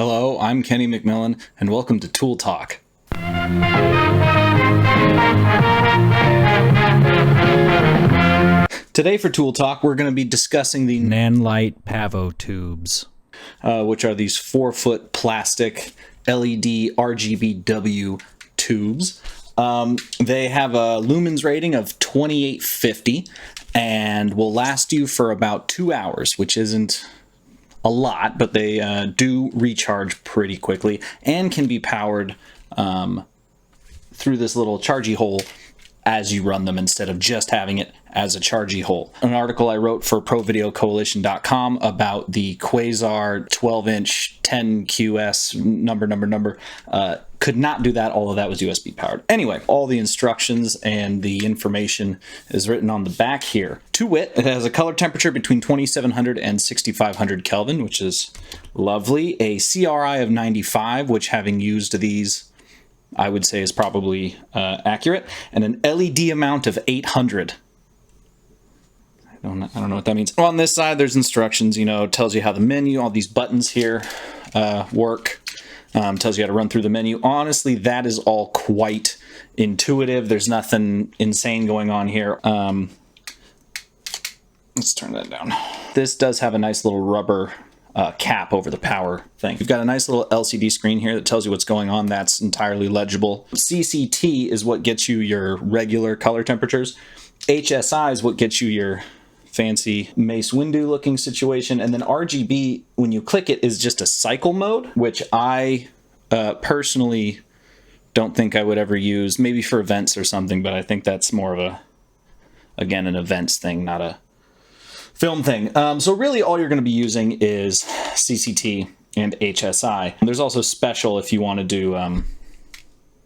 Hello, I'm Kenny McMillan, and welcome to Tool Talk. Today for Tool Talk, we're going to be discussing the Nanlite PavoTubes, which are these 4-foot plastic LED RGBW tubes. They have a lumens rating of 2850 and will last you for about 2 hours, which isn't a lot, but they do recharge pretty quickly and can be powered through this little chargy hole as you run them instead of just having it as a chargy hole. An article I wrote for ProVideoCoalition.com about the Quasar 12-inch 10QS number could not do that, although that was USB powered. Anyway, all the instructions and the information is written on the back here. To wit, it has a color temperature between 2700 and 6500 Kelvin, which is lovely. A CRI of 95, which having used these, I would say is probably accurate, and an LED amount of 800. I don't know what that means. On this side, there's instructions, tells you how the menu, all these buttons here work. Tells you how to run through the menu. Honestly, that is all quite intuitive. There's nothing insane going on here. Let's turn that down. This does have a nice little rubber cap over the power thing. You've got a nice little LCD screen here that tells you what's going on. That's entirely legible. CCT is what gets you your regular color temperatures. HSI is what gets you your fancy Mace Windu looking situation, and then RGB, when you click it, is just a cycle mode, which I personally don't think I would ever use, maybe for events or something, but I think that's more of an events thing, not a film thing. So really all you're going to be using is CCT and HSI. There's also special if you want to do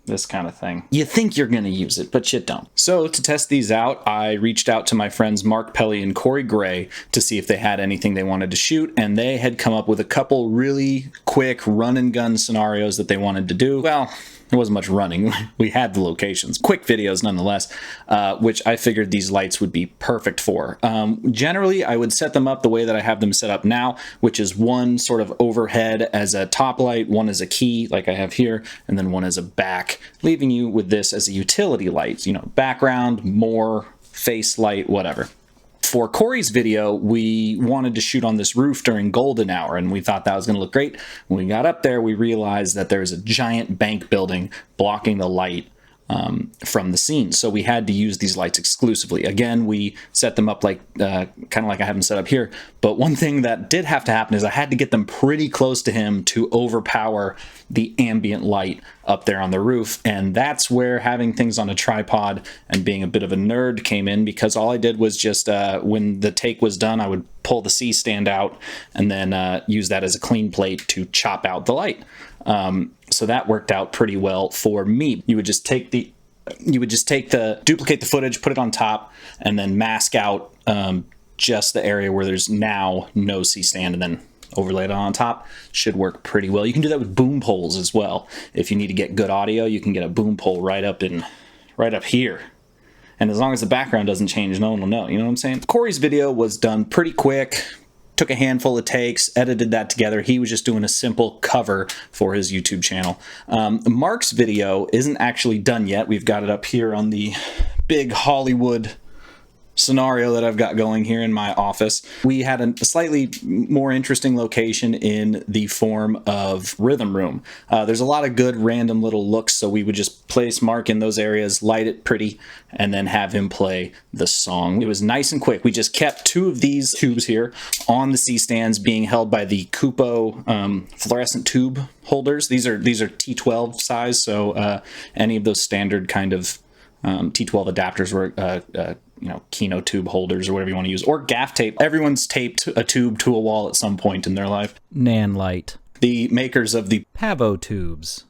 this kind of thing. You think you're going to use it, but you don't. So to test these out, I reached out to my friends Mark Pelly and Corey Gray to see if they had anything they wanted to shoot, and they had come up with a couple really quick run and gun scenarios that they wanted to do. Well, there wasn't much running. We had the locations. Quick videos nonetheless, which I figured these lights would be perfect for. Generally, I would set them up the way that I have them set up now, which is one sort of overhead as a top light, one as a key, like I have here, and then one as a back, leaving you with this as a utility light, background, more, face light, whatever. For Corey's video, we wanted to shoot on this roof during golden hour, and we thought that was going to look great. When we got up there, we realized that there's a giant bank building blocking the light from the scene. So we had to use these lights exclusively. Again, we set them up like kind of like I have them set up here. But one thing that did have to happen is I had to get them pretty close to him to overpower the ambient light up there on the roof. And that's where having things on a tripod and being a bit of a nerd came in, because all I did was just when the take was done, I would pull the C-stand out and then use that as a clean plate to chop out the light. So that worked out pretty well for me. You would just take duplicate the footage, put it on top, and then mask out just the area where there's now no C-stand, and then overlay it on top. Should work pretty well. You can do that with boom poles as well. If you need to get good audio, you can get a boom pole right up here. And as long as the background doesn't change, no one will know. You know what I'm saying? Corey's video was done pretty quick. Took a handful of takes, edited that together. He was just doing a simple cover for his YouTube channel. Mark's video isn't actually done yet. We've got it up here on the big Hollywood scenario that I've got going here in my office. We had a slightly more interesting location in the form of rhythm room. There's a lot of good random little looks, so we would just place Mark in those areas, light it pretty, and then have him play the song. It was nice and quick. We just kept 2 of these tubes here on the C-stands being held by the Kupo fluorescent tube holders. These are T12 size, so any of those standard kind of T12 adapters were Kino tube holders or whatever you want to use, or gaff tape. Everyone's taped a tube to a wall at some point in their life. Nanlite, the makers of the PavoTubes,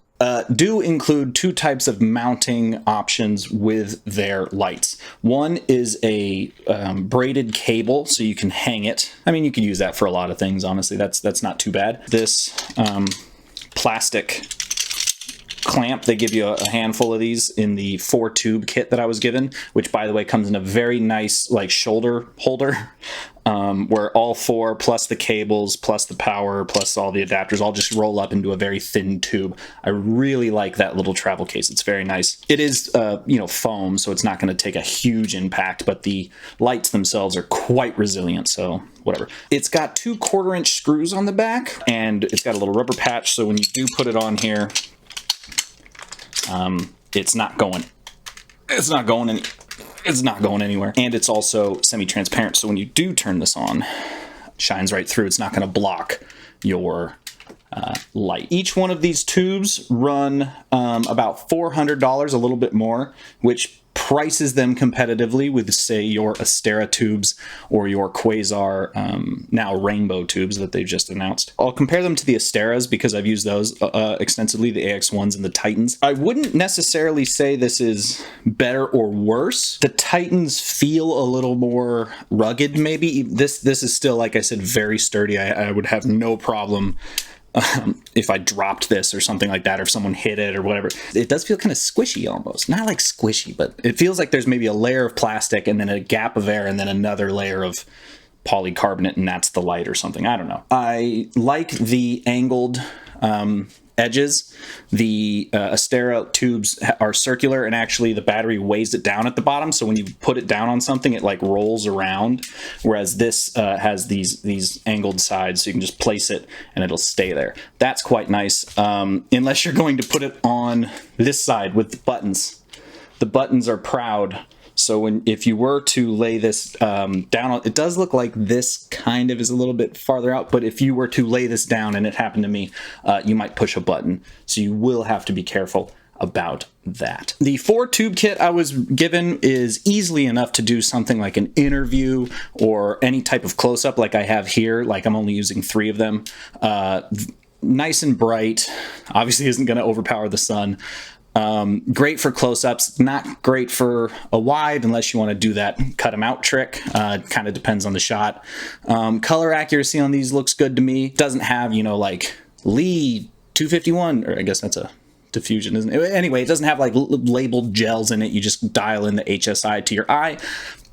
do include 2 types of mounting options with their lights. One is a braided cable, so you can hang it. I mean, you could use that for a lot of things, honestly. That's not too bad. This plastic clamp, they give you a handful of these in the 4-tube kit that I was given, which by the way comes in a very nice like shoulder holder. where all four plus the cables plus the power plus all the adapters all just roll up into a very thin tube. I really like that little travel case. It's very nice. It is foam, so it's not going to take a huge impact, but the lights themselves are quite resilient, so whatever. It's got 2 1/4-inch screws on the back, and it's got a little rubber patch, so when you do put it on here, it's not going anywhere. And it's also semi-transparent, so when you do turn this on, it shines right through. It's not going to block your light. Each one of these tubes run about $400, a little bit more, which prices them competitively with, say, your Astera tubes or your Quasar now rainbow tubes that they've just announced. I'll compare them to the Asteras because I've used those extensively, the AX1s and the Titans. I wouldn't necessarily say this is better or worse. The Titans feel a little more rugged, maybe. This is still, like I said, very sturdy. I would have no problem if I dropped this or something like that, or if someone hit it or whatever. It does feel kind of squishy almost. Not like squishy, but it feels like there's maybe a layer of plastic and then a gap of air and then another layer of polycarbonate, and that's the light or something. I don't know. I like the angled edges. The Astera tubes are circular, and actually the battery weighs it down at the bottom, so when you put it down on something, it like rolls around, whereas this has these angled sides, so you can just place it and it'll stay there. That's quite nice, unless you're going to put it on this side with the buttons. The buttons are proud. So if you were to lay this down, it does look like this kind of is a little bit farther out, but if you were to lay this down, and it happened to me, you might push a button. So you will have to be careful about that. The 4-tube kit I was given is easily enough to do something like an interview or any type of close-up like I have here. Like, I'm only using 3 of them. Nice and bright. Obviously isn't going to overpower the sun. Great for close-ups, not great for a wide unless you want to do that cut them out trick. Kind of depends on the shot. Color accuracy on these looks good to me. Doesn't have, like Lee 251, or I guess that's a diffusion, isn't it? Anyway, it doesn't have like labeled gels in it. You just dial in the HSI to your eye.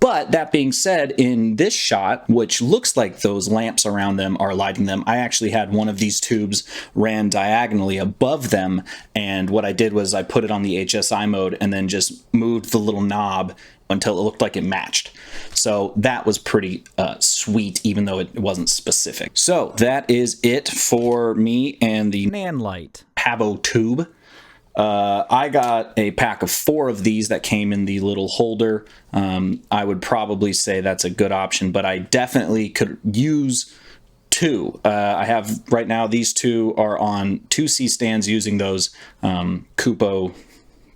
But that being said, in this shot, which looks like those lamps around them are lighting them, I actually had one of these tubes ran diagonally above them, and what I did was I put it on the HSI mode and then just moved the little knob until it looked like it matched. So that was pretty sweet, even though it wasn't specific. So that is it for me and the Nanlite PavoTube. I got a pack of 4 of these that came in the little holder. I would probably say that's a good option, but I definitely could use 2. I have right now, these 2 are on 2 C-stands using those Kupo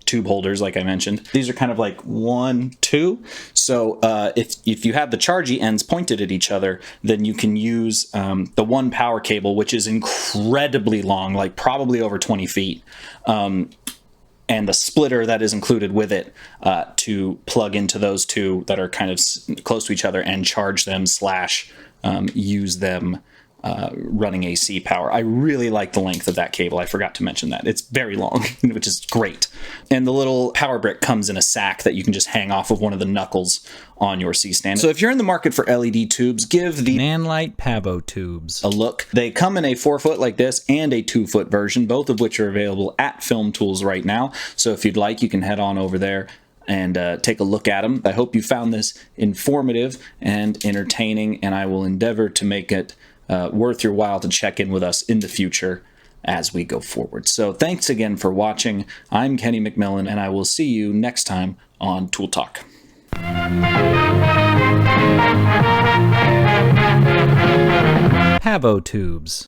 tube holders, like I mentioned. These are kind of like 1, 2. So if you have the chargy ends pointed at each other, then you can use the 1 power cable, which is incredibly long, like probably over 20 feet, and the splitter that is included with it to plug into those 2 that are kind of close to each other and charge them / use them running AC power. I really like the length of that cable. I forgot to mention that. It's very long, which is great. And the little power brick comes in a sack that you can just hang off of one of the knuckles on your C-stand. So if you're in the market for LED tubes, give the Nanlite PavoTubes a look. They come in a 4-foot like this and a 2-foot version, both of which are available at Filmtools right now. So if you'd like, you can head on over there and take a look at them. I hope you found this informative and entertaining, and I will endeavor to make it worth your while to check in with us in the future as we go forward. So thanks again for watching. I'm Kenny McMillan, and I will see you next time on Tool Talk. PavoTubes.